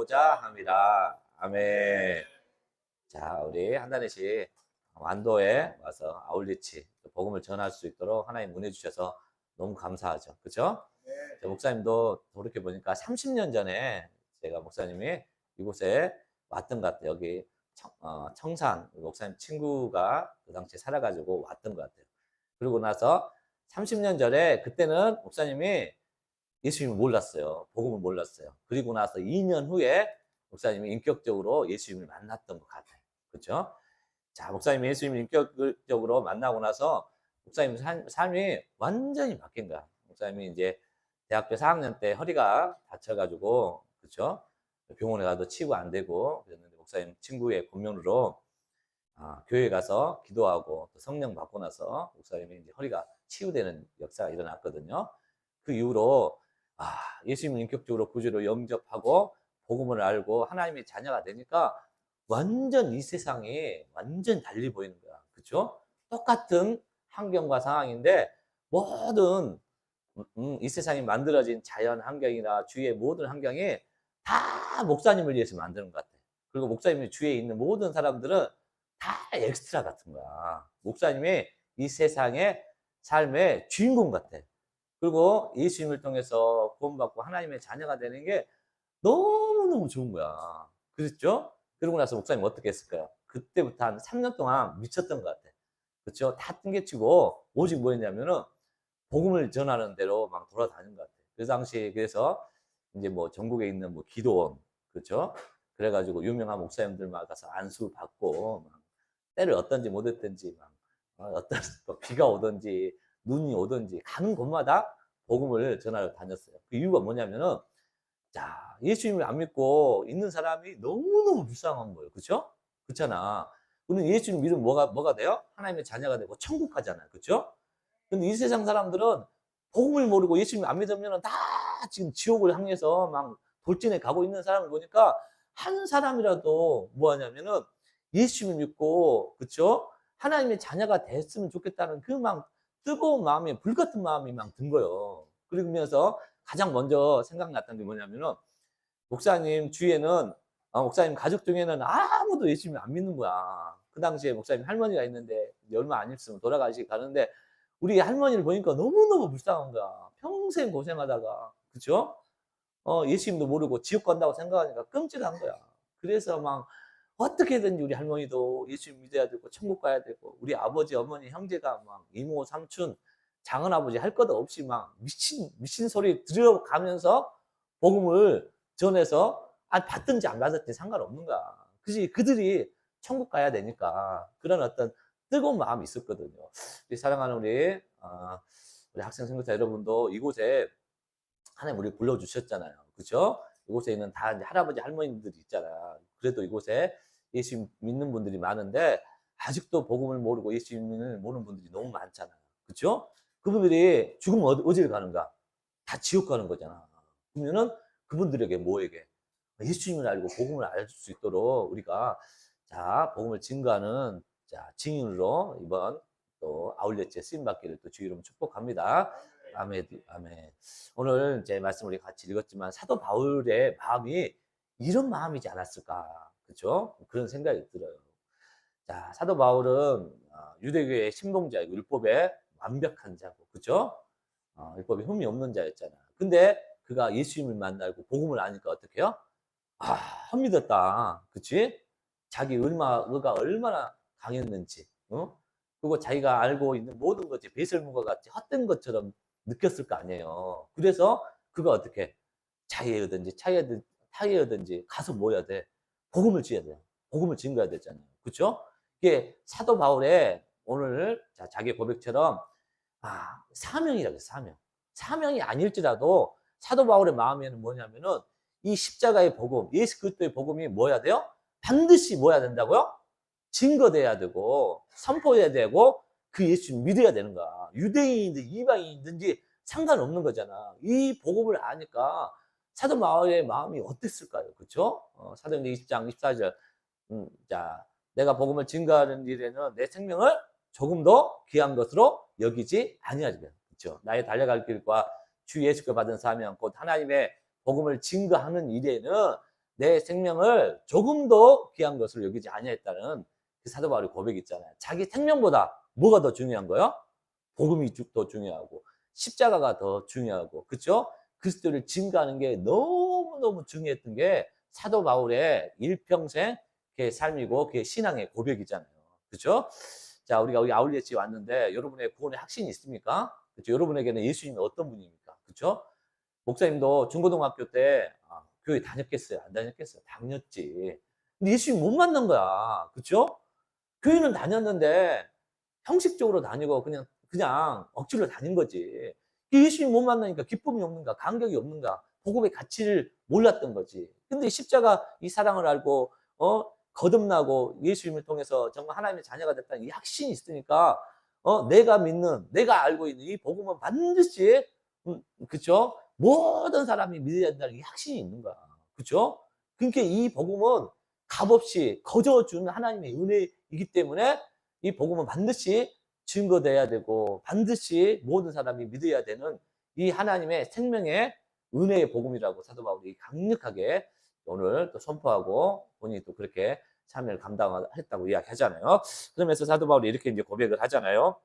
이루고자 함이라. 아멘. 자, 우리 한 달에씩 완도에 와서 아울리치 복음을 전할 수 있도록 하나님 은혜 주셔서 너무 감사하죠. 그렇죠? 목사님도 돌이켜 보니까 30년 전에 제가 목사님이 이곳에 왔던 것 같아요. 여기 청산 목사님 친구가 그 당시에 살아가지고 왔던 것 같아요. 그리고 나서 30년 전에 그때는 목사님이 예수님을 몰랐어요. 복음을 몰랐어요. 그리고 나서 2년 후에 목사님이 인격적으로 예수님을 만났던 것 같아요. 그렇죠? 자, 목사님이 예수님을 인격적으로 만나고 나서 목사님 삶이 완전히 바뀐 거야. 목사님이 이제 대학교 4학년 때 허리가 다쳐가지고, 그렇죠? 병원에 가도 치유가 안 되고 그랬는데 목사님 친구의 권면으로 교회 가서 기도하고 또 성령 받고 나서 목사님이 이제 허리가 치유되는 역사가 일어났거든요. 그 이후로 예수님을 인격적으로 구주로 영접하고 복음을 알고 하나님의 자녀가 되니까 완전 이 세상이 완전 달리 보이는 거야. 그렇죠? 똑같은 환경과 상황인데 모든 이 세상이 만들어진 자연 환경이나 주위의 모든 환경이 다 목사님을 위해서 만드는 것 같아. 그리고 목사님이 주위에 있는 모든 사람들은 다 엑스트라 같은 거야. 목사님이 이 세상의 삶의 주인공 같아. 그리고 예수님을 통해서 구원받고 하나님의 자녀가 되는 게 너무너무 좋은 거야. 그렇죠? 그러고 나서 목사님 어떻게 했을까요? 그때부터 한 3년 동안 미쳤던 것 같아. 그렇죠? 다 땡겨치고 오직 뭐였냐면은 복음을 전하는 대로 막 돌아다닌 것 같아. 그 당시에 그래서 이제 뭐 전국에 있는 뭐 기도원, 그렇죠? 그래가지고 유명한 목사님들만 가서 안수 받고 막 때를 어떤지 못했든지 막 어떤 비가 오든지 눈이 오든지 가는 곳마다 복음을 전하러 다녔어요. 그 이유가 뭐냐면은 자, 예수님을 안 믿고 있는 사람이 너무너무 불쌍한 거예요. 그렇죠? 그렇잖아. 우리는 예수님 믿으면 뭐가 돼요? 하나님의 자녀가 되고 천국 가잖아요. 그렇죠? 근데 이 세상 사람들은 복음을 모르고 예수님 안 믿으면 다 지금 지옥을 향해서 막 돌진해 가고 있는 사람을 보니까 한 사람이라도 뭐 하냐면은 예수님을 믿고, 그쵸? 하나님의 자녀가 됐으면 좋겠다는 그 막 뜨거운 마음이, 불같은 마음이 막 든 거예요. 그러면서 가장 먼저 생각났던 게 뭐냐면은 목사님 주위에는 목사님 가족 중에는 아무도 예수님을 안 믿는 거야. 그 당시에 목사님 할머니가 있는데 얼마 안 있으면 돌아가시 가는데 우리 할머니를 보니까 너무너무 불쌍한 거야. 평생 고생하다가, 그쵸? 예수님도 모르고 지옥 간다고 생각하니까 끔찍한 거야. 그래서 막 어떻게든지 우리 할머니도 예수님 믿어야 되고 천국 가야 되고 우리 아버지, 어머니, 형제가 막 이모, 삼촌, 장은아버지 할 것 없이 막 미친 소리 들어가면서 복음을 전해서 받든지 안 받든지 상관없는 거야. 그지? 그들이 천국 가야 되니까 그런 어떤 뜨거운 마음이 있었거든요. 우리 사랑하는 우리 학생 선교사 여러분도 이곳에 하나님 우리 불러주셨잖아요. 그죠? 이곳에 있는 다 이제 할아버지, 할머니들이 있잖아. 그래도 이곳에 예수 믿는 분들이 많은데 아직도 복음을 모르고 예수님을 모르는 분들이 너무 많잖아요. 그죠? 그분들이 죽으면 어디를 가는가? 다 지옥 가는 거잖아. 그러면은 그분들에게 뭐에게? 예수님을 알고 복음을 알 수 있도록 우리가 자, 복음을 증거하는 자, 증인으로 이번 또 아울렛제 쓰임받기를 또 주의 이름 축복합니다. 아멘, 아멘. 오늘 이제 말씀 우리 같이 읽었지만 사도 바울의 마음이 이런 마음이지 않았을까, 그렇죠? 그런 생각이 들어요. 자, 사도 바울은 유대교의 신봉자이고 율법에 완벽한 자고, 그렇죠? 율법에 흠이 없는 자였잖아. 근데 그가 예수님을 만나고 복음을 아니까 어떻게 해요? 헛믿었다, 그렇지? 자기 의가 얼마나 강했는지, 그리고 자기가 알고 있는 모든 것이 배설물과 같이 헛된 것처럼 느꼈을 거 아니에요. 그래서 그가 어떻게 자기애든지 타이어든지 가서 뭐 해야 돼? 복음을 지어야 돼. 복음을 증거해야 되잖아요. 그렇죠? 이게 사도 바울의 오늘 자기 고백처럼 사명이라고 해서 사명. 사명이 아닐지라도 사도 바울의 마음에는 뭐냐면은 이 십자가의 복음, 예수 그리스도의 복음이 뭐야 돼요? 반드시 뭐야 된다고요? 증거돼야 되고 선포해야 되고 그 예수 믿어야 되는 거야. 유대인이든 이방인이든지 상관없는 거잖아. 이 복음을 아니까 사도 바울의 마음이 어땠을까요? 그렇죠? 사도행전 20장 24절 자, 내가 복음을 증거하는 일에는 내 생명을 조금 더 귀한 것으로 여기지 아니하리라. 그렇죠? 나의 달려갈 길과 주 예수께 받은 사명 곧 하나님의 복음을 증거하는 일에는 내 생명을 조금도 귀한 것으로 여기지 아니했다는 그 사도 바울의 고백이 있잖아요. 자기 생명보다 뭐가 더 중요한 거예요? 복음이 더 중요하고 십자가가 더 중요하고 그렇죠? 그리스도를 증거하는 게 너무너무 중요했던 게 사도 바울의 일평생 그 삶이고 그 신앙의 고백이잖아요. 그렇죠? 자, 우리가 여기 아울렛에 왔는데 여러분의 구원의 확신이 있습니까? 그렇죠? 여러분에게는 예수님이 어떤 분입니까? 그렇죠? 목사님도 중고등학교 때 교회 다녔겠어요? 안 다녔겠어요? 다녔지. 근데 예수님 못 만난 거야. 그렇죠? 교회는 다녔는데 형식적으로 다니고 그냥 억지로 다닌 거지. 예수님 못 만나니까 기쁨이 없는가, 감격이 없는가, 복음의 가치를 몰랐던 거지. 근데 십자가 이 사랑을 알고 거듭나고 예수님을 통해서 정말 하나님의 자녀가 됐다는 이 확신이 있으니까 내가 믿는, 내가 알고 있는 이 복음은 반드시 그렇죠? 모든 사람이 믿어야 된다는 이 확신이 있는 거야. 그렇죠? 그러니까 이 복음은 값없이 거저주는 하나님의 은혜이기 때문에 이 복음은 반드시 증거돼야 되고 반드시 모든 사람이 믿어야 되는 이 하나님의 생명의 은혜의 복음이라고 사도 바울이 강력하게 오늘 또 선포하고 본인이 또 그렇게 삶을 감당했다고 이야기하잖아요. 그러면서 사도 바울이 이렇게 이제 고백을 하잖아요.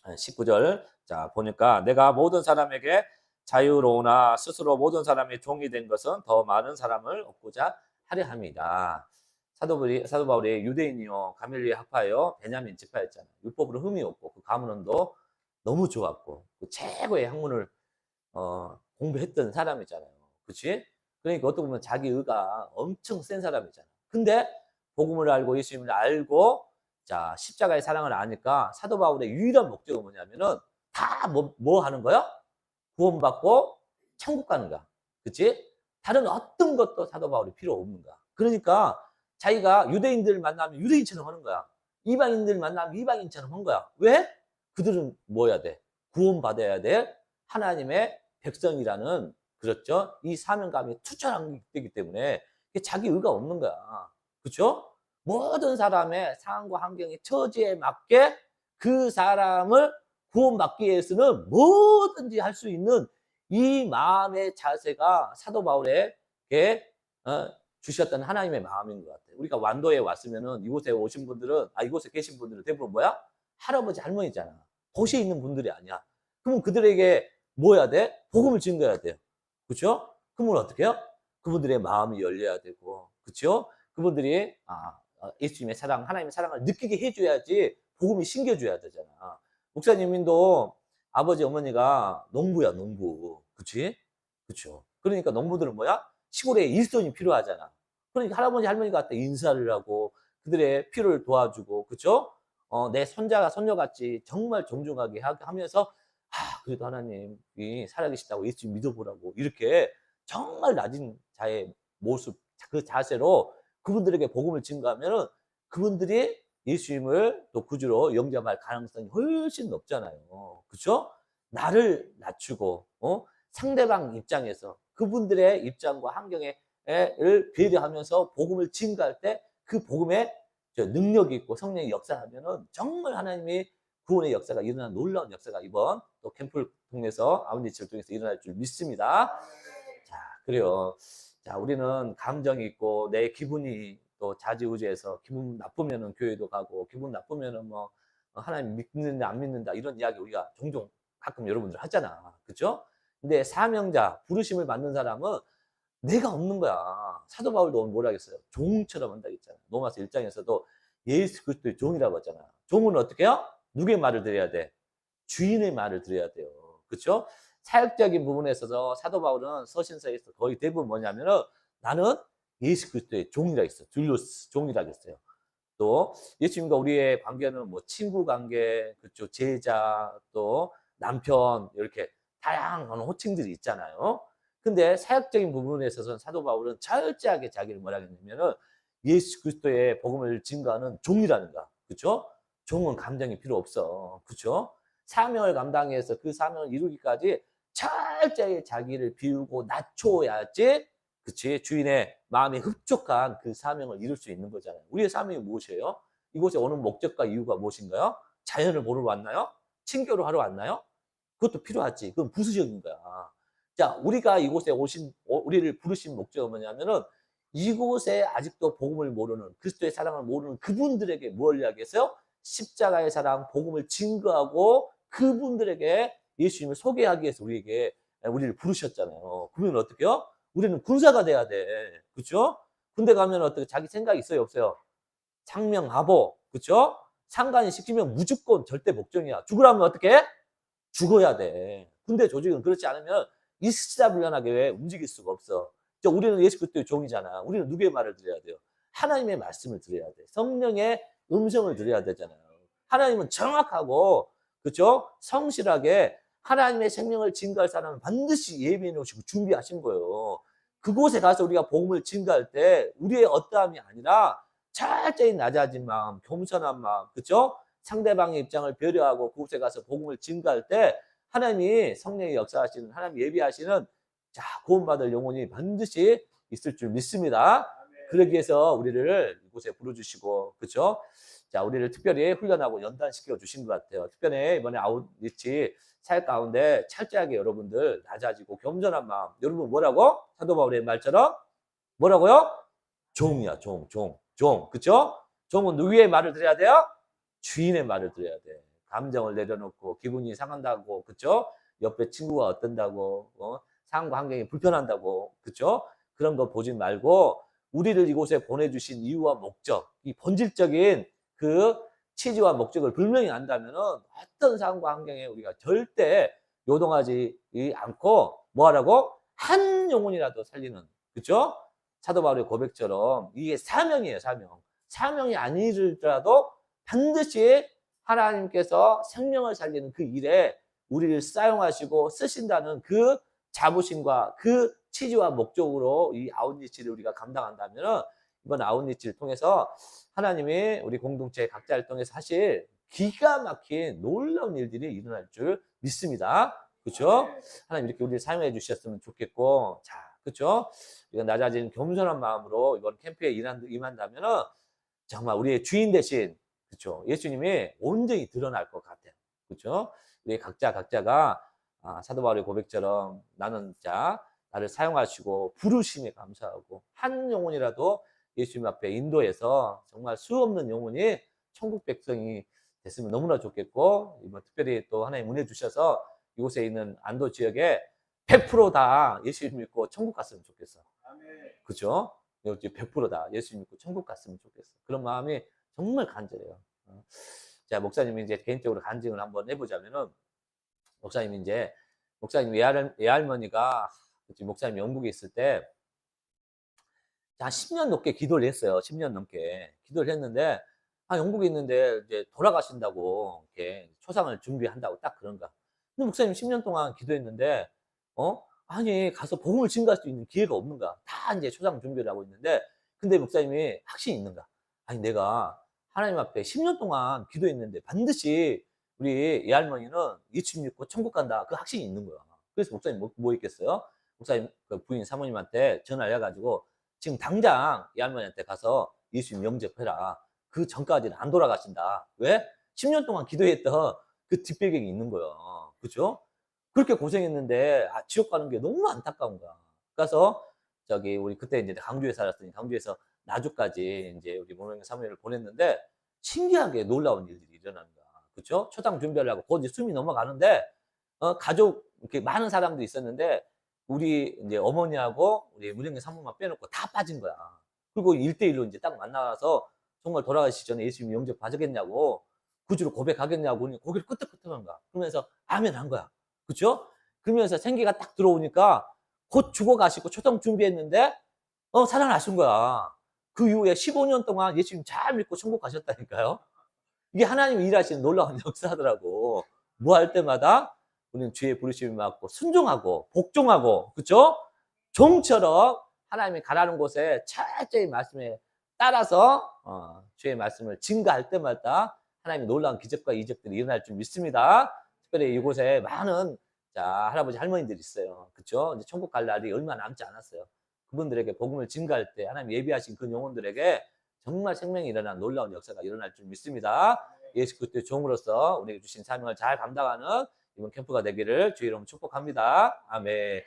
19절. 자, 보니까 내가 모든 사람에게 자유로우나 스스로 모든 사람의 종이 된 것은 더 많은 사람을 얻고자 하려 함이다. 사도 바울이 유대인이요, 가멜리의 학파요, 베냐민 지파였잖아요. 율법으로 흠이 없고 그 가문원도 너무 좋았고 그 최고의 학문을 공부했던 사람이잖아요. 그렇지? 그러니까 어떻게 보면 자기 의가 엄청 센 사람이잖아요. 근데 복음을 알고 예수님을 알고 자, 십자가의 사랑을 아니까 사도 바울의 유일한 목적은 뭐냐면은 다 뭐 하는 거야? 구원받고 천국 가는 거야. 그치? 다른 어떤 것도 사도 바울이 필요 없는 거야. 그러니까 자기가 유대인들 만나면 유대인처럼 하는 거야. 이방인들 만나면 이방인처럼 한 거야. 왜? 그들은 뭐 해야 돼? 구원받아야 돼. 하나님의 백성이라는 그렇죠? 이 사명감이 투철한 되기 때문에 자기 의가 없는 거야. 그렇죠? 모든 사람의 상황과 환경의 처지에 맞게 그 사람을 구원받기 위해서는 뭐든지 할 수 있는 이 마음의 자세가 사도 바울에게 주셨던 하나님의 마음인 것 같아요. 우리가 완도에 왔으면은 이곳에 오신 분들은 이곳에 계신 분들은 대부분 뭐야? 할아버지 할머니잖아. 도시에 있는 분들이 아니야. 그러면 그들에게 뭐 해야 돼? 복음을 증거해야 돼요. 그렇죠? 그러면 어떻게 해요? 그분들의 마음이 열려야 되고, 그렇죠? 그분들이 예수님의 사랑, 하나님의 사랑을 느끼게 해줘야지 복음이 심겨줘야 되잖아. 목사님도 아버지 어머니가 농부야, 농부. 그치? 그쵸. 그러니까 농부들은 뭐야? 시골에 일손이 필요하잖아. 그러니까 할아버지, 할머니가 갖다 인사를 하고 그들의 필요를 도와주고, 그쵸? 내 손자가 손녀같이 정말 존중하게 하면서, 그래도 하나님이 살아계시다고 예수님 믿어보라고 이렇게 정말 낮은 자의 모습, 그 자세로 그분들에게 복음을 증거하면은 그분들이 예수님을 또 구주로 영접할 가능성이 훨씬 높잖아요. 그렇죠? 나를 낮추고 상대방 입장에서 그분들의 입장과 환경을 배려하면서 복음을 증거할 때 그 복음에 능력이 있고 성령이 역사하면은 정말 하나님이 구원의 역사가 일어나는 놀라운 역사가 이번 또 캠프를 통해서 아웃리치를 통해서 일어날 줄 믿습니다. 자, 그래요. 자, 우리는 감정이 있고 내 기분이 또 좌지우지해서 기분 나쁘면은 교회도 가고 기분 나쁘면은 뭐 하나님 믿는다 안 믿는다 이런 이야기 우리가 종종 가끔 여러분들 하잖아. 그렇죠? 근데 사명자 부르심을 받는 사람은 내가 없는 거야. 사도 바울도 오늘 뭐라 했어요? 종처럼 한다 했잖아. 로마서 1장에서도 예수 그리스도의 종이라고 했잖아. 종은 어떻게 해요? 누구의 말을 들어야 돼? 주인의 말을 들어야 돼요. 그렇죠? 사역적인 부분에 있어서 사도 바울은 서신서에서 거의 대부분 뭐냐면은 나는 예수 그리스도의 종이라 했어요. 둘로스 종이라 했어요. 또 예수님과 우리의 관계는 뭐 친구 관계, 그렇죠? 제자, 또 남편 이렇게 다양한 호칭들이 있잖아요. 근데 사역적인 부분에 있어서는 사도 바울은 철저하게 자기를 뭐라 했냐면은 예수 그리스도의 복음을 증거하는 종이라는 거. 그렇죠? 종은 감정이 필요 없어. 그렇죠? 사명을 감당해서 그 사명을 이루기까지 철저히 자기를 비우고 낮춰야지 그치? 주인의 마음이 흡족한 그 사명을 이룰 수 있는 거잖아요. 우리의 사명이 무엇이에요? 이곳에 오는 목적과 이유가 무엇인가요? 자연을 보러 왔나요? 친교를 하러 왔나요? 그것도 필요하지. 그건 부수적인 거야. 자, 우리가 이곳에 우리를 부르신 목적은 뭐냐면은 이곳에 아직도 복음을 모르는, 그리스도의 사랑을 모르는 그분들에게 뭘 이야기했어요? 십자가의 사랑, 복음을 증거하고 그분들에게 예수님을 소개하기 위해서 우리를 부르셨잖아요. 그러면 어떻게 해요? 우리는 군사가 돼야 돼. 그렇죠? 군대 가면 어떻게 자기 생각이 있어요, 없어요? 상명하복, 그렇죠? 상관이 시키면 무조건 절대 복종이야. 죽으라면 어떻게 해? 죽어야 돼. 군대 조직은 그렇지 않으면 일사불란하게 왜 움직일 수가 없어. 우리는 예수 그리스도의 종이잖아. 우리는 누구의 말을 들어야 돼요? 하나님의 말씀을 들어야 돼. 성령의 음성을 들어야 되잖아요. 하나님은 정확하고, 그렇죠? 성실하게 하나님의 생명을 증거할 사람은 반드시 예비해 놓으시고 준비하신 거예요. 그곳에 가서 우리가 복음을 증거할 때 우리의 어떠함이 아니라 철저히 낮아진 마음, 겸손한 마음, 그렇죠? 상대방의 입장을 배려하고 그곳에 가서 복음을 증거할 때 하나님이 성령의 역사하시는, 하나님 예비하시는 자, 구원받을 영혼이 반드시 있을 줄 믿습니다. 그러기 위해서 우리를 이곳에 부르주시고, 그렇죠? 자, 우리를 특별히 훈련하고 연단시켜 주신 것 같아요. 특별히 이번에 아웃리치 사역 가운데 철저하게 여러분들 낮아지고 겸손한 마음. 여러분 뭐라고? 사도 바울의 말처럼 뭐라고요? 종이야, 종. 그쵸? 종은 누구의 말을 들어야 돼요? 주인의 말을 들어야 돼. 감정을 내려놓고 기분이 상한다고, 그쵸? 옆에 친구가 어떤다고, 상황과 환경이 불편한다고, 그쵸? 그런 거 보지 말고 우리를 이곳에 보내주신 이유와 목적, 이 본질적인 그 취지와 목적을 분명히 안다면은 어떤 상황과 환경에 우리가 절대 요동하지 않고 뭐 하라고? 한 영혼이라도 살리는, 그쵸? 사도 바울의 고백처럼 이게 사명이에요, 사명. 사명이 아니더라도 반드시 하나님께서 생명을 살리는 그 일에 우리를 사용하시고 쓰신다는 그 자부심과 그 취지와 목적으로 이 아웃리치를 우리가 감당한다면 이번 아웃리치를 통해서 하나님이 우리 공동체 각자를 통해서 사실 기가 막힌 놀라운 일들이 일어날 줄 믿습니다. 그렇죠? 하나님 이렇게 우리를 사용해 주셨으면 좋겠고, 자, 그렇죠? 우리가 낮아진 겸손한 마음으로 이번 캠프에 임한다면은 정말 우리의 주인 대신, 그렇죠? 예수님이 온전히 드러날 것 같아요. 그렇죠? 우리 각자가 사도 바울의 고백처럼 나는 나를 사용하시고 부르심에 감사하고 한 영혼이라도 예수님 앞에 인도해서 정말 수없는 영혼이 천국 백성이 됐으면 너무나 좋겠고, 이번 특별히 또 하나님 은혜 주셔서 이곳에 있는 안도 지역에 100%다 예수님 믿고 천국 갔으면 좋겠어. 그죠? 100%다 예수님 믿고 천국 갔으면 좋겠어. 그런 마음이 정말 간절해요. 자, 목사님이 이제 개인적으로 간증을 한번 해보자면은, 목사님 외할머니가, 목사님 영국에 있을 때, 한 10년 넘게 기도를 했어요. 10년 넘게. 기도를 했는데, 영국에 있는데, 이제 돌아가신다고, 이렇게 초상을 준비한다고 딱 그런가. 근데 목사님 10년 동안 기도했는데, 아니, 가서 복음을 증거할 수 있는 기회가 없는가. 다 이제 초상 준비를 하고 있는데, 근데 목사님이 확신이 있는가. 아니, 내가 하나님 앞에 10년 동안 기도했는데, 반드시 우리 애할머니는 예수 믿고 천국 간다. 그 확신이 있는 거야. 그래서 목사님 뭐 있겠어요? 목사님 그 부인 사모님한테 전화를 해가지고, 지금 당장 이 할머니한테 가서 예수님 영접해라. 그 전까지는 안 돌아가신다. 왜? 10년 동안 기도했던 그 뒷배경이 있는 거예요. 그죠? 그렇게 고생했는데, 지옥 가는 게 너무 안타까운 거야. 그래서, 우리 그때 이제 강주에 살았으니, 강주에서 나주까지 이제 우리 모명의 사모님을 보냈는데, 신기하게 놀라운 일들이 일어나는 거야. 그죠? 초당 준비를 하고, 거기 숨이 넘어가는데, 가족, 이렇게 많은 사람도 있었는데, 우리 이제 어머니하고 우리 문영의 사모만 빼놓고 다 빠진 거야. 그리고 1대1로 이제 딱 만나서 정말 돌아가시기 전에 예수님 영접 받으겠냐고, 구주로 고백하겠냐고, 고개를 끄덕끄덕한 거야. 그러면서 아멘 한 거야. 그죠? 그러면서 생기가 딱 들어오니까 곧 죽어가시고 초청 준비했는데, 살아나신 거야. 그 이후에 15년 동안 예수님 잘 믿고 천국 가셨다니까요. 이게 하나님이 일하시는 놀라운 역사더라고. 뭐 할 때마다 우리는 주의 부르심을 받고 순종하고 복종하고, 그렇죠? 종처럼 하나님이 가라는 곳에 철저히 말씀에 따라서 주의 말씀을 증거할 때마다 하나님의 놀라운 기적과 이적들이 일어날 줄 믿습니다. 특별히 이곳에 많은 할아버지 할머니들이 있어요. 그렇죠? 이제 천국 갈 날이 얼마 남지 않았어요. 그분들에게 복음을 증거할 때 하나님 예비하신 그 영혼들에게 정말 생명이 일어난 놀라운 역사가 일어날 줄 믿습니다. 예수 그리스도의 종으로서 우리에게 주신 사명을 잘 감당하는 이번 캠프가 되기를 주의 이름으로 축복합니다. 아멘.